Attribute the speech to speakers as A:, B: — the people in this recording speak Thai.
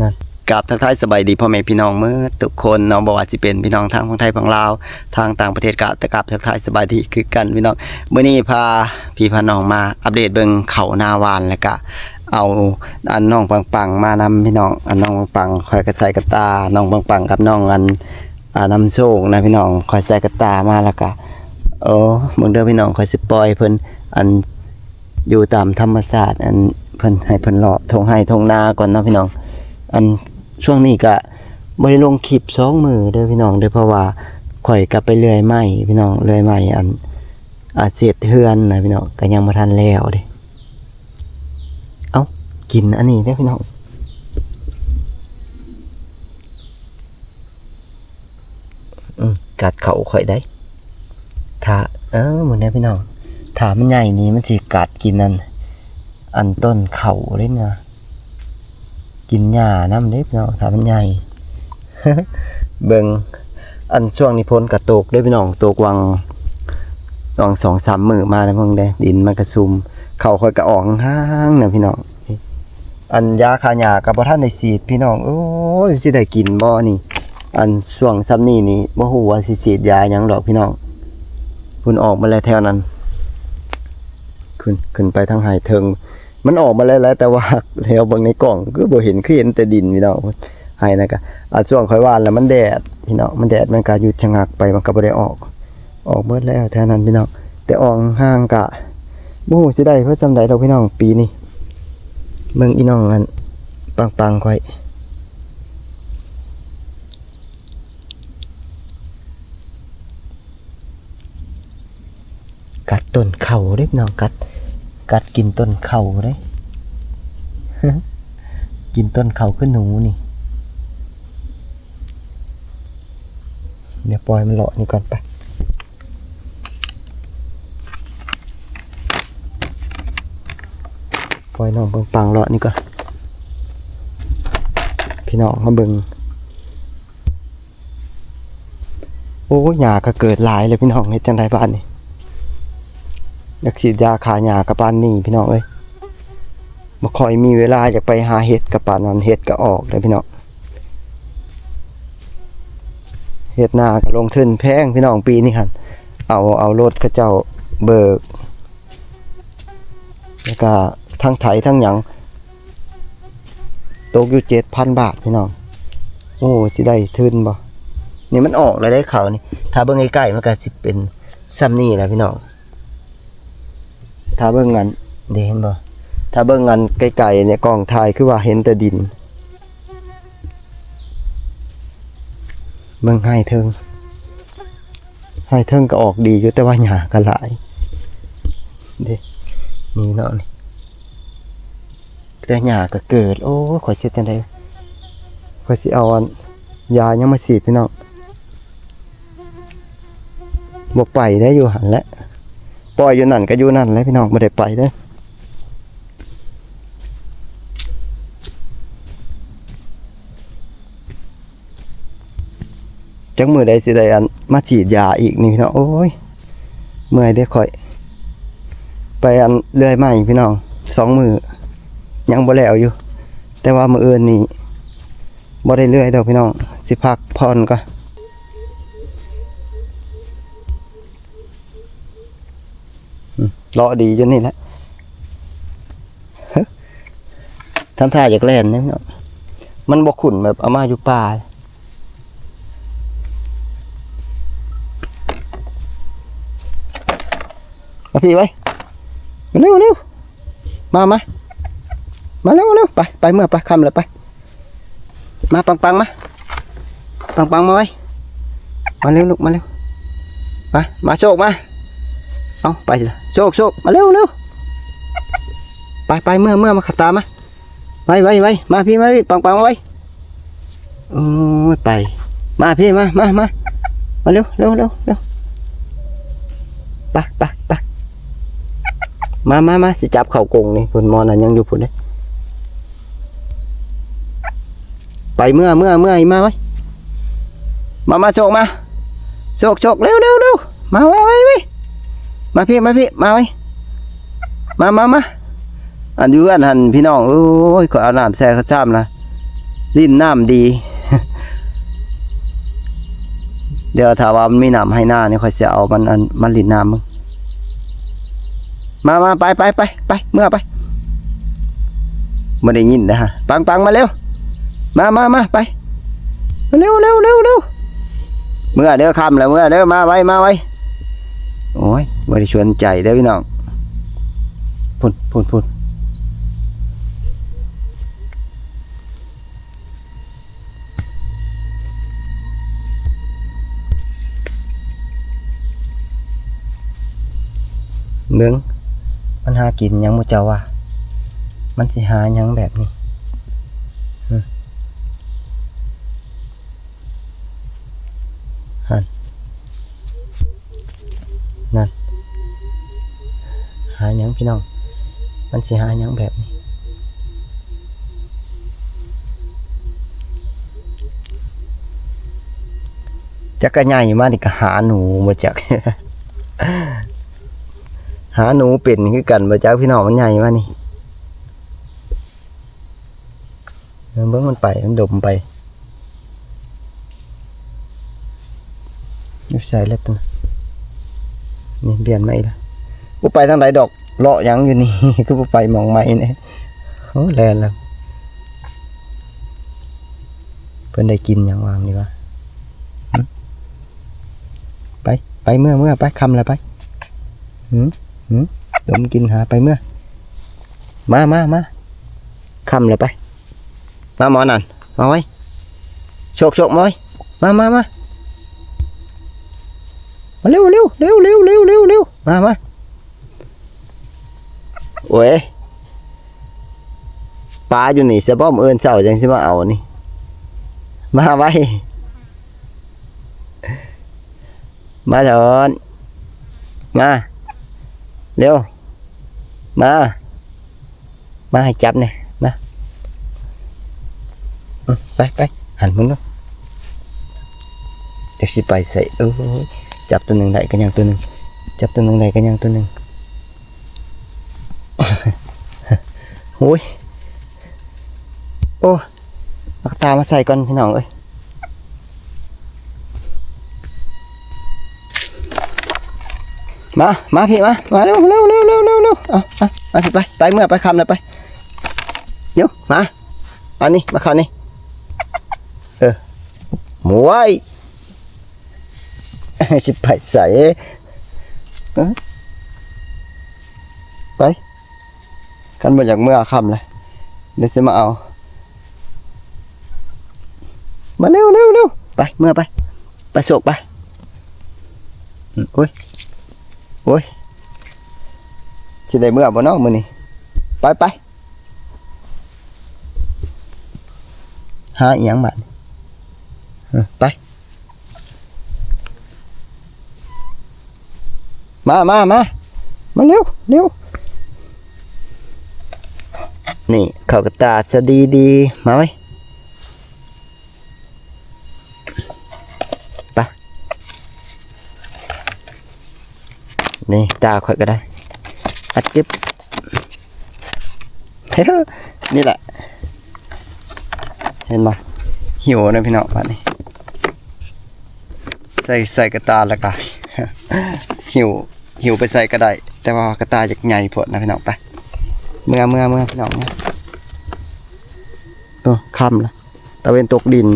A: นั่นกับทักทายสบายดีพ่อแม่พี่น้องเมื่อทุกคนเนาะบ่ว่าสิเป็นพี่น้องทางฝั่งไทยฝั่งลาวทางต่างประเทศกับแต่กับทักทายสบายดีคือกันพี่น้องมื้อนี้พาพี่พาน้องมาอัปเดตเบิ่งเขานาวานแล้วก็เอาอันน้องปังๆมานำพี่น้องอันน้องปังคอยกระใส่กระตาน้องปังกับน้องอันนำโชคนะพี่น้องคอยใส่กระตามาแล้วก็เบิ่งเด้อพี่น้องคอยสิปล่อยเพิ่นอันอยู่ตามธรรมชาติอันเพิ่นให้เพิ่นเลาะทงให้ทงนาก่อนเนาะพี่น้องอันช่วงนี้ก็บ่ได้ลงคลิป2มื้อเด้อพี่น้องเด้อเพราะว่าข่อยกลับไปเลื่อยไม้พี่น้องเลื่อยไม้อันเศษเฮือนนะพี่น้องก็ยังบ่ทันแล้วเด้เอ้ากินอันนี้เด้อพี่น้องกัดเขาข่อยได้ถ้ามื้อนี้พี่น้องถ้ามันใหญ่นี่มันสิกัดกินนั่นอันต้นเขาเด้นะกินหญ้าน้ำเล็บเนาะถ้ามันใหญ่ เบิ่งอันช่วงนี้พ้นกระตกได้พี่น้องตกวัง2-3 มื้อมาแล้วเพิ่งได้ดินมันกระซุมเขาค่อยกระออกห่างๆนะพี่น้องอันยาฆ่าหญ้าก็บ่ทันได้ฉีดพี่น้องโอ้ยสิได้กินบ่นี่อันช่วงซ้ำนี้นี่บ่ฮู้ว่าสิฉีดยาหยังดอกพี่น้องพุ่นออกมาแล้วแถวนั้นขึ้นไปทางหายเทิงมันออกมาแล้วแต่ว่าแล้วเบิ่งในกล่องก็บ่เห็นคือเห็นแต่ดินพี่น้องให้นะก็ช่วงค่อยว่านแล้วมันแดดพี่น้องมันแดดมันก็หยุดชะงักไปมันก็บ่ได้ออกเบิดแล้วแท้นั้นพี่น้องแต่ออกห่างกะบ่ฮู้สิได้เพิ่นซำใดดอกพี่น้องปีนี้เบิ่งอีน้องอันปังๆค่อยกัดต้นเข่าเด้พี่น้องกัดกินต้นเข่าเด้ กินต้นเข่าขึ้นหนูนี่เดี๋ยวปล่อยมันเลาะนี่ก่อนไปปล่อยน้องปังเลาะนี่ก่อนพี่น้องมาเบิ่งโอ้หญ้าก็เกิดหลายเลยพี่น้องเฮ็ดจังไดบ้านนี่อยากฉีดยาฆ่าหญ้ากับปานนี้พี่น้องเอ้ยบ่ค่อยมีเวลาอยากไปหาเห็ดกับปานนั้นเห็ดก็ออกเลยพี่น้องเห็ดนาก็ลงทุนแพงพี่น้องปีนี้ครับเอารถเขาเจ้าเบิกแล้วก็ทั้งไถทั้งหยังตกอยู่ 7,000 บาทพี่น้องโอ้สิได้ทุนบ่นี่มันออกแล้วได้เขานี่ถ้าเบิ่งใกล้ๆมันก็สิเป็นซ้ำนี่แหละพี่น้องถ้าเบิ่งงั้นได้เห็นบ่ถ้าเบิ่งงันไกลๆเนี่ยกล้องถ่ายคือว่าเห็นแต่ดินเบิ่งให้เทิงก็ออกดีอยู่แต่ว่าหญ้าก็หลายเด้นี่เนาะนี่แต่หญ้าก็เกิดโอ้ข่อยเฮ็ดจังได๋ข่อยสิเอาอันยายังมาฉีดพี่น้องบ่ไปได้อยู่หั่นแหละปล่อยอยู่นั่นก็อยู่นั่นแหละพี่น้องบ่ได้ไปเด้อจักมือใดสิได้อันมาฉีดยาอีกนี่พี่น้องโอ้ยเมื่อยได้ค่อยไปอันเลื่อยไม้พี่น้อง2 มื้อยังบ่แล้วอยู่แต่ว่ามื้ออื่นนี่บ่ได้เลื่อยดอกพี่น้องสิพักผ่อนก่อนรอดีจนนี่แหละทำท่าอยากแล่นนะพี่น้องมันบ่ขุ่นแบบเอามาอยู่ป่ามาพี่ไว้เร็วมาเร็วไปเมื่อไปคำเลยไปมาปังมามาไว้มาเร็วลูกมาเร็วมาโชคมาเอาไปโชคมาเร็วไปเมื่อมาขับตามมาไว้มาพี่ปังมาไว้โอ้ยไปมาพี่มาเร็วไปมาสิจับเข่ากงนี่พุ่นมอนั่นยังอยู่พุ่นเลยไปเมื่อมาไว้มาโชคมาโชคเร็วมาไว้มาพี่มาไว้มาอันอยู่อันหันพี่น้องโอ้ยขอเอาน้ำแซ่ข้าวซ้ำนะ ลิ้นน้ำดี เดี๋ยวถ้าว่ามันมีน้ำให้หน้าเนี่ยค่อยจะเอามันลิ้นน้ำมึงมาไปเมื่อไปไม่ได้ยินนะฮะปังมาเร็วมาไปเร็วเมื่อเด้อคำแล้วเมื่อเด้อมาไว้โอ้ยไม่ได้ชวนใจเด้อพี่น้องพุ่นเมืองมันหากินยังบ่เจ้าว่ามันสิหายังแบบนี้นั่นหายังพี่น้องมันสิหายังแบบนี้จักรใหญ่มานี่ก็หาหนูมาจาก หาหนูเป็นคือกันมาจากพี่น้องมันใหญ่มานี่เบิ่งมันไปมันดมไปอยู่ใส่แล้วตัวนี่เปลี่ยนมาอีกแล้วกูไปทางไหนดอกเลาะยังอยู่นี่ คือกูไปมองไม่เนี่ยโอ้แลนแล้วเพิ่นได้กินอย่างวางดีวะไปเมื่อไปคำอะไรไปดมกินหาไปเมื่อมาคำเลยไปมาหมอนั่นมาไว้โชกมาไว้มาเร็วมาโอ้ยปลาอยู่นี่สะบ้อมเอิญเศร้าจังสิมาเอานี่มาไว้มาเถิดมาเร็วมาให้จับเนี่ยมาไปหันมึงเนาะเดี๋ยวสิไปใส่จับตัวหนึ่งได้กันยังตัวหนึ่งจับตัวหนึ่งได้กันยังตัวหนึ่งโอ้ยโอ้เอาตามาใส่ก่อนพี่น้องเอ้ยมาพี่มาเร็วเอาสิไปเมื่อไปคำเลยไปเดี๋ยวมาอันนี้มาคำนี่หมูไว้สิไปใส่ไปกันมาจากเมื่อคำเลยเดี๋ยวจะมาเอามาเร็วไปเมื่อไปโศกไปโอ้ยจะได้เมื่อบ่เนาะมื้อนี้ไปหาอีหยังบัดไปมาเร็วนี่ข้าวกระตาจะดีมาไว้ไปนี่ตาค่อยก็ได้อัดกิ๊บนี่แหละเห็นไหมหิวนะพี่น้องบัดนี้ใส่กระตาแล้วก็หิวไปใส่ก็ได้แต่ว่ากระตาจากใหญ่พอนะพี่น้องไปเมื่อพี่น้องเนี่ยค่ำละตะเวนตกดิน